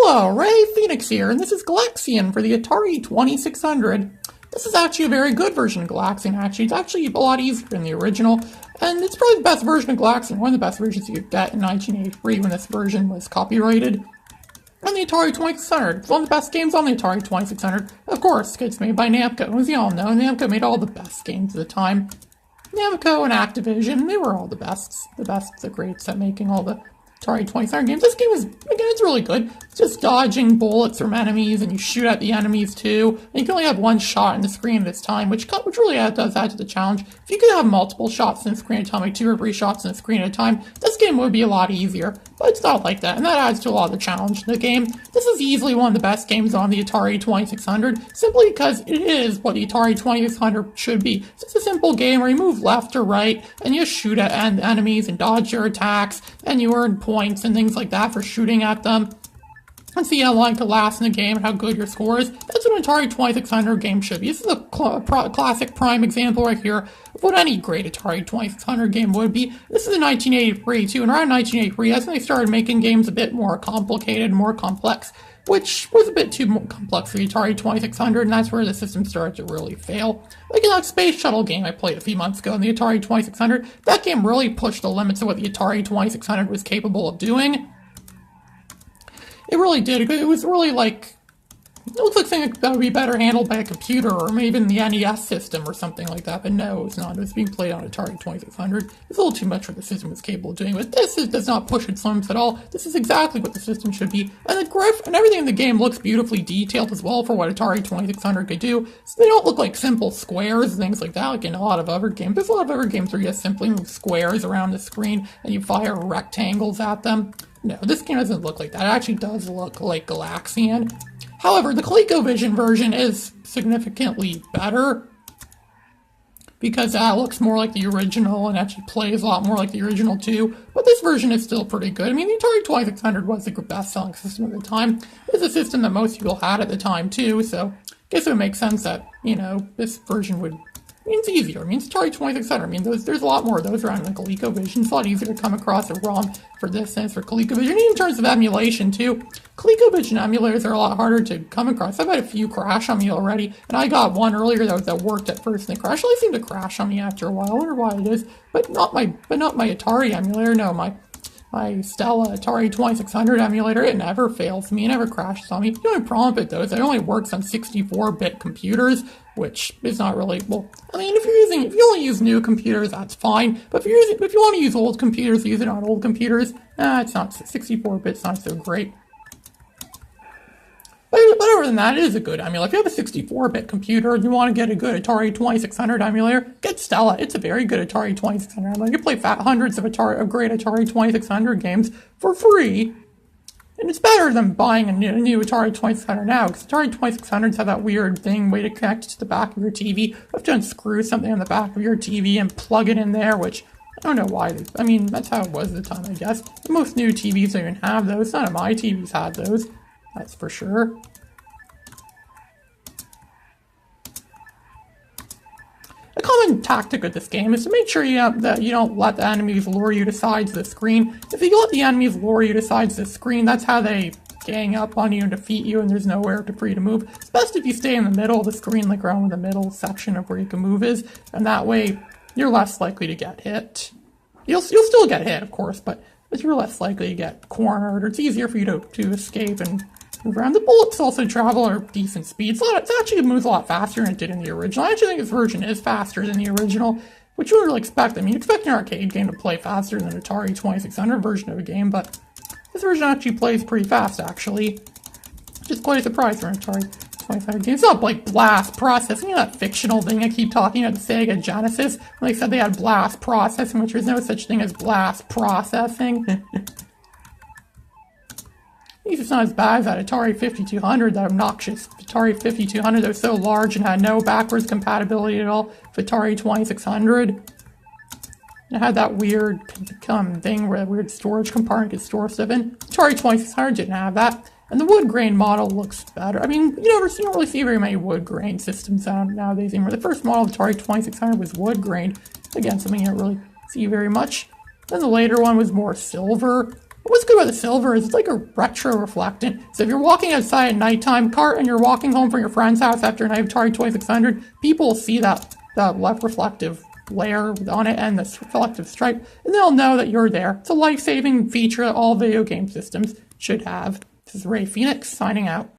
Hello, Ray Phoenix here, and this is Galaxian for the Atari 2600. This is actually a very good version of Galaxian, actually. It's actually a lot easier than the original, and it's probably the best version of Galaxian, one of the best versions you could get in 1983 when this version was copyrighted. And the Atari 2600, it's one of the best games on the Atari 2600. Of course, it's made by Namco. As you all know, Namco made all the best games at the time. Namco and Activision, they were all the greats at making all the Atari 2600 games. This game is, again, it's really good. It's just dodging bullets from enemies, and you shoot at the enemies too. And you can only have one shot in the screen at this time, which really does add to the challenge. If you could have multiple shots in the screen at a time, like 2 or 3 shots in the screen at a time, this game would be a lot easier. But it's not like that, and that adds to a lot of the challenge in the game. This is easily one of the best games on the Atari 2600, simply because it is what the Atari 2600 should be. It's just a simple game where you move left or right, and you shoot at enemies and dodge your attacks, and you earn points and things like that for shooting at them. And see how long it lasts in the game and how good your score is. That's what an Atari 2600 game should be. This is a classic prime example right here of what any great Atari 2600 game would be. This is in 1983 too, and around 1983, that's when they started making games a bit more complicated, more complex, which was a bit too complex for the Atari 2600, and that's where the system started to really fail. Like in that Space Shuttle game I played a few months ago on the Atari 2600, that game really pushed the limits of what the Atari 2600 was capable of doing. It really did. It was really like, it looks like something that would be better handled by a computer or maybe even the NES system or something like that, but no, it's not. It was being played on Atari 2600. It's a little too much for the system was capable of doing, but this does not push its limits at all. This is exactly what the system should be, and the graph and everything in the game looks beautifully detailed as well for what Atari 2600 could do. So they don't look like simple squares and things like that, like in a lot of other games. There's a lot of other games where you just simply move squares around the screen and you fire rectangles at them. No, this game doesn't look like that. It actually does look like Galaxian. However, the ColecoVision version is significantly better because that looks more like the original and actually plays a lot more like the original too. But this version is still pretty good. I mean, the Atari 2600 was the best-selling system at the time. It's a system that most people had at the time too, so I guess it would make sense that, you know, this version would... I mean, it's easier. I mean, it's Atari 2600. I mean, there's a lot more of those around than ColecoVision. It's a lot easier to come across a ROM for this than for ColecoVision. Even in terms of emulation, too. ColecoVision emulators are a lot harder to come across. I've had a few crash on me already, and I got one earlier that worked at first, and they crashed. They seem to crash on me after a while. I wonder why it is. But not my Atari emulator. No, my Stella Atari 2600 emulator, it never fails me, it never crashes on me. The only problem with it though is it only works on 64-bit computers, which is not really, well, I mean, if you only use new computers, that's fine, but if you want to use old computers, use it on old computers, it's not, 64-bit's not so great. But other than that, it is a good emulator. If you have a 64-bit computer and you want to get a good Atari 2600 emulator, get Stella. It's a very good Atari 2600 emulator. You can play hundreds of great Atari 2600 games for free. And it's better than buying a new Atari 2600 now, because Atari 2600s have that weird way to connect it to the back of your TV. You have to unscrew something on the back of your TV and plug it in there, which I don't know why. I mean, that's how it was at the time, I guess. Most new TVs don't even have those. None of my TVs had those. That's for sure. A common tactic with this game is to make sure that you don't let the enemies lure you to sides of the screen. If you let the enemies lure you to sides of the screen, that's how they gang up on you and defeat you, and there's nowhere for you to move. It's best if you stay in the middle of the screen, like around the middle section of where you can move is, and that way you're less likely to get hit. You'll still get hit, of course, but you're less likely to get cornered, or it's easier for you to escape and move around. The bullets also travel at decent speeds. It actually moves a lot faster than it did in the original. I actually think this version is faster than the original, which you wouldn't really expect. I mean, you expect an arcade game to play faster than an Atari 2600 version of a game, but this version actually plays pretty fast, actually. Which is quite a surprise for an Atari 2600 game. It's not like blast processing, you know that fictional thing I keep talking about, the Sega Genesis, when they said they had blast processing, which there's no such thing as blast processing. It's not as bad as that Atari 5200, that obnoxious Atari 5200 that was so large and had no backwards compatibility at all with Atari 2600. It had that weird thing where that weird storage compartment could store stuff in. Atari 2600 didn't have that. And the wood grain model looks better. I mean, you don't really see very many wood grain systems nowadays anymore. The first model of Atari 2600 was wood grain. Again, something you don't really see very much. Then the later one was more silver. What's good about the silver is it's like a retro reflectant. So if you're walking outside at nighttime, cart, and you're walking home from your friend's house after a night of Atari 2600, people will see that left reflective layer on it and the reflective stripe, and they'll know that you're there. It's a life-saving feature that all video game systems should have. This is Ray Phoenix signing out.